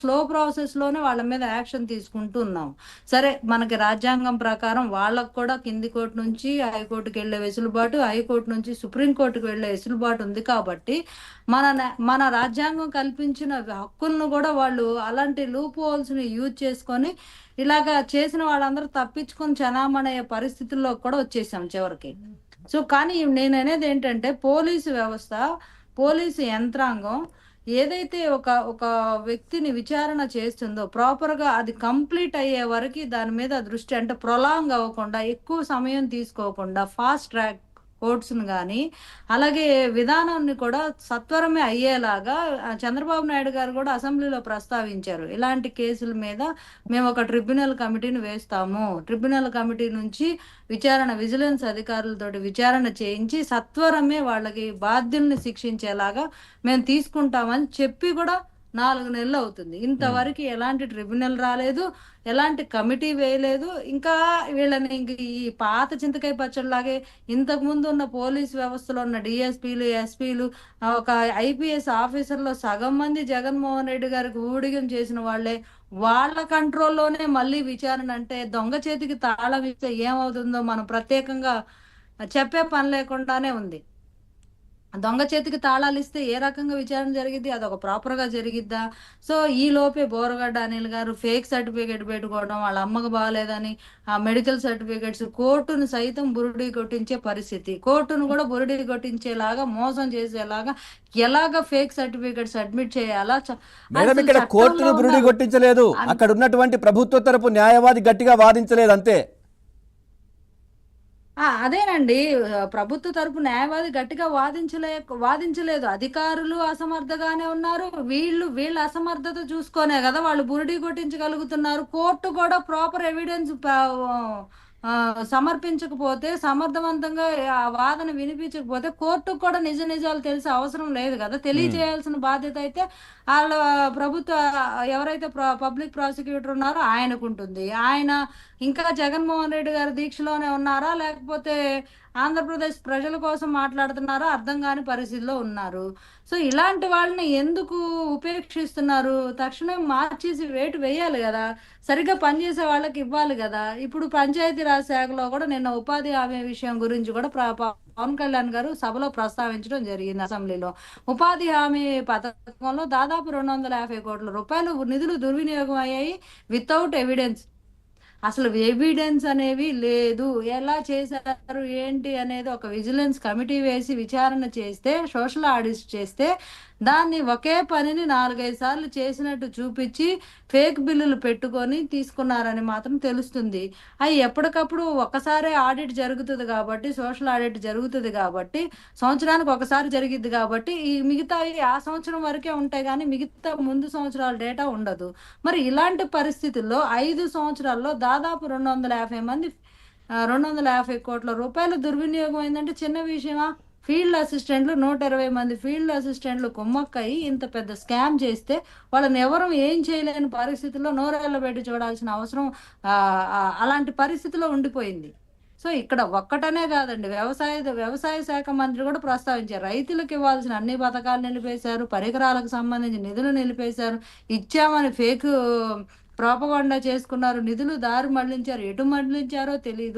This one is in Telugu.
స్లో ప్రాసెస్‌లోనే వాళ్ళ మీద యాక్షన్ తీసుకుంటూ ఉన్నాం. సరే మనకి రాజ్యాంగం ప్రకారం వాళ్ళకి కూడా కింది కోర్ట్ నుంచి హైకోర్ట్‌కెళ్ళే వెసులుబాటు, హైకోర్ట్ నుంచి సుప్రీం కోర్ట్‌కి వెళ్ళే వెసులుబాటు ఉంది కాబట్టి, మన రాజ్యాంగం కల్పించిన హక్కులను కూడా వాళ్ళు అలాంటి లూప్ హోల్స్‌ని యూజ్ చేసుకొని, ఇలాగా చేసిన వాళ్ళందరూ తప్పించుకొని చెలామణయ్యే పరిస్థితుల్లోకి కూడా వచ్చేసాం చివరికి. సో, కానీ నేననేదేంటంటే పోలీసు వ్యవస్థ, పోలీసు యంత్రాంగం ఏదైతే ఒక వ్యక్తిని విచారణ చేస్తుందో ప్రాపర్‌గా అది కంప్లీట్ అయ్యే వరకి దాని మీద దృష్టి అంటే ప్రొలాంగ్ అవ్వకుండా, ఎక్కువ సమయం తీసుకోకుండా ఫాస్ట్ ట్రాక్ కోర్ట్స్‌ని గాని, అలాగే విధానాన్ని కూడా సత్వరమే అయ్యేలాగా చంద్రబాబు నాయుడు గారు కూడా అసెంబ్లీలో ప్రస్తావించారు. ఇలాంటి కేసుల మీద మేమొక ట్రిబ్యునల్ కమిటీని వేస్తాము. ట్రిబ్యునల్ కమిటీ నుంచి విజిలెన్స్ అధికారులతోటి విచారణ చేయించి సత్వరమే వాళ్ళకి బాధ్యుల్ని శిక్షించేలాగా మేము తీసుకుంటామని చెప్పి కూడా 4 నెలలవుతుంది. హ్మ్. ఇంతవరకు ఎలాంటి ట్రిబ్యునల్ రాలేదు. ఎలాంటి కమిటీ వేయలేదు. ఇంకా వీళ్ళని ఈ పాత చింతకాయ పచ్చడిలాగే ఇంతకుముందు ఉన్న పోలీస్ వ్యవస్థలో ఉన్న డీఎస్పీలు, ఎస్పీలు ఒక ఐపీఎస్ ఆఫీసర్‌లో సగం మంది జగన్మోహన్ రెడ్డి గారికి ఊడిగం చేసిన వాళ్ళే. వాళ్ళ కంట్రోల్‌లోనే మళ్ళీ విచారణ అంటే దొంగ చేతికి తాళం ఇస్తే ఏమవుతుందో మనం ప్రత్యేకంగా చెప్పే పని లేకుండానే ఉంది. దొంగ చేతికి తాళాలిస్తే ఏ రకంగా విచారణ జరిగిద్ది? అదొక ప్రాపర్‌గా జరిగిద్దా? సో, ఈలోపే బోరగడ్డ అనిల్ గారు ఫేక్ సర్టిఫికేట్ పెట్టుకోవడం, వాళ్ళ అమ్మకు బాలేదని మెడికల్ సర్టిఫికేట్స్ కోర్టును సైతం బురిడీ కొట్టించే పరిస్థితి. కోర్టును కూడా బురిడీ కొట్టించేలాగా, మోసం చేసేలాగా ఎలాగా ఫేక్ సర్టిఫికేట్స్ సబ్మిట్ చేయాలా? మేడం అసలు ఇక్కడ చట్టంలో కోర్టును ఉన్న బురుడి కొట్టించలేదు. అన్ అక్కడ ఉన్నటువంటి ప్రభుత్వ తరపు న్యాయవాది గట్టిగా వాదించలేదు అంతే. అదేనండి. ప్రభుత్వ తరపు న్యాయవాది గట్టిగా వాదించలేదు. అధికారులు అసమర్థగానే ఉన్నారు. వీళ్ళ అసమర్థత చూసుకొనే గదా! వాళ్ళు బురిడీ కొట్టించగలుగుతున్నారు. కోర్టు కూడా ప్రాపర్ ఎవిడెన్స్ సమర్పించకపోతే, సమర్థవంతంగా ఆ వాదన వినిపించకపోతే కోర్టుకు కూడా నిజాలు తెలిసే అవసరం లేదు గదా! హ్మ్. తెలియజేయాల్సిన బాధ్యత అయితే ఆళ్ళ ప్రభుత్వ ఎవరైతే పబ్లిక్ ప్రాసిక్యూటర్ ఉన్నారో ఆయనకుంటుంది. ఆయన ఇంకా జగన్మోహన్ రెడ్డి గారు దీక్షలోనే ఉన్నారా? లేకపోతే ఆంధ్రప్రదేశ్ ప్రజల కోసం మాట్లాడుతున్నారా? అర్థం గాని పరిస్థితిలో ఉన్నారు. సో, ఇలాంటి వాళ్ళని ఎందుకు ఉపేక్షిస్తున్నారు? తక్షణం మార్చేసి వేటు వేయాలి గదా! సరిగ్గా పనిచేసే వాళ్ళకి ఇవ్వాలి గదా! ఇప్పుడు పంచాయతీరాజ్ శాఖలో కూడా నిన్న ఉపాధి హామీ విషయం గురించి కూడా పవన్ కళ్యాణ్ గారు సభలో ప్రస్తావించడం జరిగింది అసెంబ్లీలో. ఉపాధి హామీ పథకంలో దాదాపు 250,00,00,000 నిధులు దుర్వినియోగం అయ్యాయి వితౌట్ ఎవిడెన్స్. అసలు ఎవిడెన్స్ అనేవి లేదు. ఎలా చేశారు? ఏంటి? అనేది ఒక విజిలెన్స్ కమిటీ వేసి విచారణ చేస్తే, సోషల్ ఆడిట్స్ చేస్తే, దాన్ని ఒకే పనిని 4, 5 సార్లు చేసినట్టు చూపిచ్చి, ఫేక్ బిల్లులు పెట్టుకొని తీసుకున్నారని మాత్రం తెలుస్తుంది. అయి ఎప్పటికప్పుడు ఒక్కసారే ఆడిట్ జరుగుతది గాబట్టి, సోషల్ ఆడిట్ జరుగుతది గాబట్టి, సంవత్సరానికి ఒకసారి జరిగిద్ది గాబట్టి, ఈ మిగతాయి ఆ సంవత్సరం వరకే ఉంటాయి గానీ, మిగతా ముందు సంవత్సరాల డేటా ఉండదు. మరి ఇలాంటి పరిస్థితుల్లో 5 సంవత్సరాల్లో దాదాపు 250 మంది 250,00,00,000 దుర్వినియోగం అయిందంటే చిన్న విషయమా? ఫీల్డ్ అసిస్టెంట్లు 120 మంది ఫీల్డ్ అసిస్టెంట్లు కుమ్మక్కయి ఇంత పెద్ద స్కామ్ చేస్తే వాళ్ళని ఎవరు ఏం చేయలేని పరిస్థితుల్లో నోరెళ్ళబెట్టి చూడాల్సిన అవసరం అలాంటి పరిస్థితిలో ఉండిపోయింది. సో, ఇక్కడ ఒక్కటనే కాదండి. వ్యవసాయ శాఖ మంత్రి కూడా ప్రస్తావించారు. రైతులకు ఇవ్వాల్సిన అన్ని పథకాలు నిలిపేశారు. పరికరాలకు సంబంధించి నిధులు నిలిపేశారు. ఇచ్చామని ఫేకు ప్రాపగండా చేసుకున్నారు. నిధులు దారి మళ్లించారు. ఎటు మళ్లించారో తెలీదు.